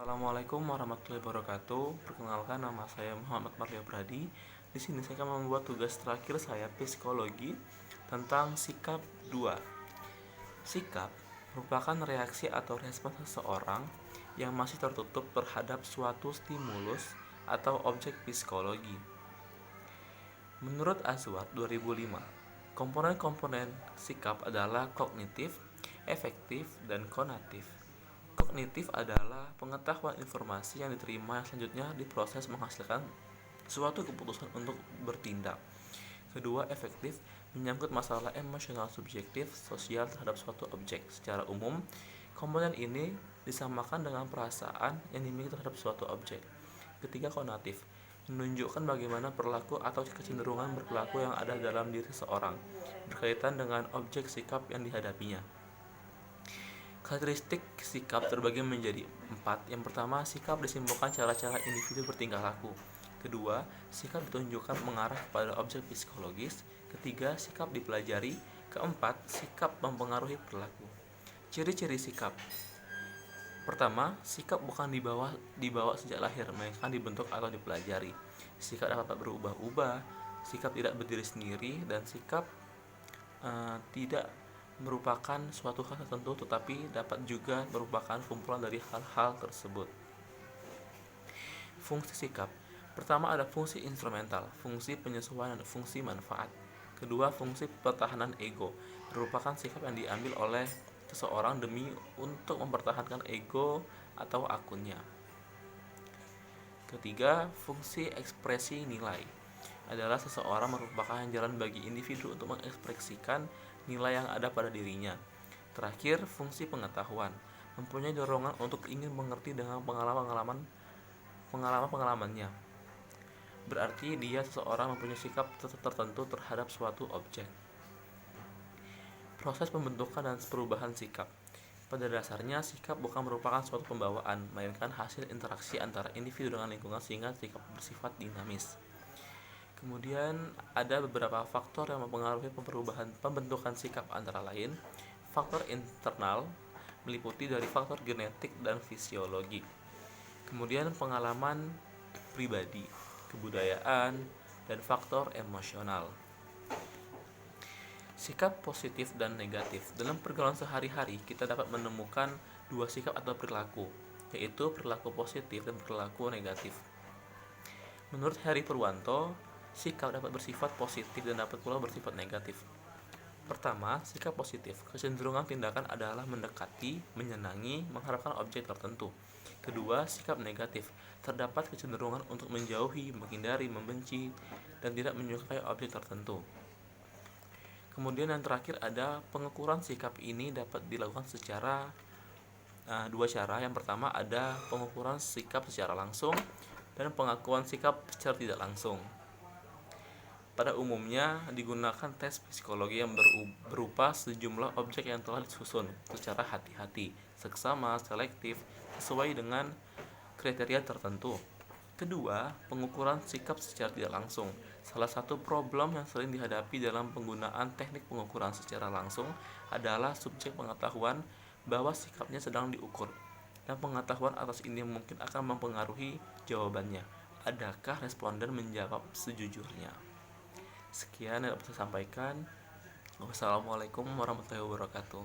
Assalamualaikum warahmatullahi wabarakatuh. Perkenalkan, nama saya Muhammad Maria Bradi. Di sini saya akan membuat tugas terakhir saya psikologi tentang sikap 2. Sikap merupakan reaksi atau respons seseorang yang masih tertutup terhadap suatu stimulus atau objek psikologi. Menurut Azwar 2005, komponen-komponen sikap adalah kognitif, efektif, dan konatif. Kognitif adalah pengetahuan informasi yang diterima yang selanjutnya diproses menghasilkan suatu keputusan untuk bertindak. Kedua, efektif menyangkut masalah emosional subjektif sosial terhadap suatu objek. Secara umum, komponen ini disamakan dengan perasaan yang dimiliki terhadap suatu objek. Ketiga, konatif menunjukkan bagaimana perilaku atau kecenderungan berperilaku yang ada dalam diri seseorang berkaitan dengan objek sikap yang dihadapinya. Karakteristik sikap terbagi menjadi 4. Yang pertama, sikap disimpulkan cara-cara individu bertingkah laku. Kedua, sikap ditunjukkan mengarah pada objek psikologis. Ketiga, sikap dipelajari. Keempat, sikap mempengaruhi perilaku. Ciri-ciri sikap. Pertama, sikap bukan dibawa sejak lahir, melainkan dibentuk atau dipelajari. Sikap dapat berubah-ubah, sikap tidak berdiri sendiri, dan sikap tidak merupakan suatu hal tertentu, tetapi dapat juga merupakan kumpulan dari hal-hal tersebut. Fungsi sikap. Pertama, ada fungsi instrumental, fungsi penyesuaian, dan fungsi manfaat. Kedua, fungsi pertahanan ego, merupakan sikap yang diambil oleh seseorang demi untuk mempertahankan ego atau akunnya. Ketiga, fungsi ekspresi nilai, adalah seseorang merupakan jalan bagi individu untuk mengekspresikan nilai yang ada pada dirinya. Terakhir, fungsi pengetahuan, mempunyai dorongan untuk ingin mengerti dengan pengalaman-pengalamannya. Berarti dia seseorang mempunyai sikap tertentu terhadap suatu objek. Proses pembentukan dan perubahan sikap. Pada dasarnya, sikap bukan merupakan suatu pembawaan, melainkan hasil interaksi antara individu dengan lingkungan sehingga sikap bersifat dinamis. Kemudian ada beberapa faktor yang mempengaruhi perubahan pembentukan sikap, antara lain faktor internal meliputi dari faktor genetik dan fisiologi. Kemudian pengalaman pribadi, kebudayaan, dan faktor emosional. Sikap positif dan negatif. Dalam pergaulan sehari-hari, kita dapat menemukan dua sikap atau perilaku, yaitu perilaku positif dan perilaku negatif. Menurut Heri Purwanto, sikap dapat bersifat positif dan dapat pula bersifat negatif. Pertama, sikap positif. Kecenderungan tindakan adalah mendekati, menyenangi, mengharapkan objek tertentu. Kedua, sikap negatif. Terdapat kecenderungan untuk menjauhi, menghindari, membenci, dan tidak menyukai objek tertentu. Kemudian yang terakhir ada pengukuran sikap. Ini dapat dilakukan secara dua cara. Yang pertama ada pengukuran sikap secara langsung dan pengakuan sikap secara tidak langsung. Pada umumnya digunakan tes psikologi yang berupa sejumlah objek yang telah disusun secara hati-hati, seksama, selektif, sesuai dengan kriteria tertentu. Kedua, pengukuran sikap secara tidak langsung. Salah satu problem yang sering dihadapi dalam penggunaan teknik pengukuran secara langsung adalah subjek pengetahuan bahwa sikapnya sedang diukur, dan pengetahuan atas ini mungkin akan mempengaruhi jawabannya. Adakah responden menjawab sejujurnya? Sekian yang dapat saya sampaikan. Wassalamualaikum warahmatullahi wabarakatuh.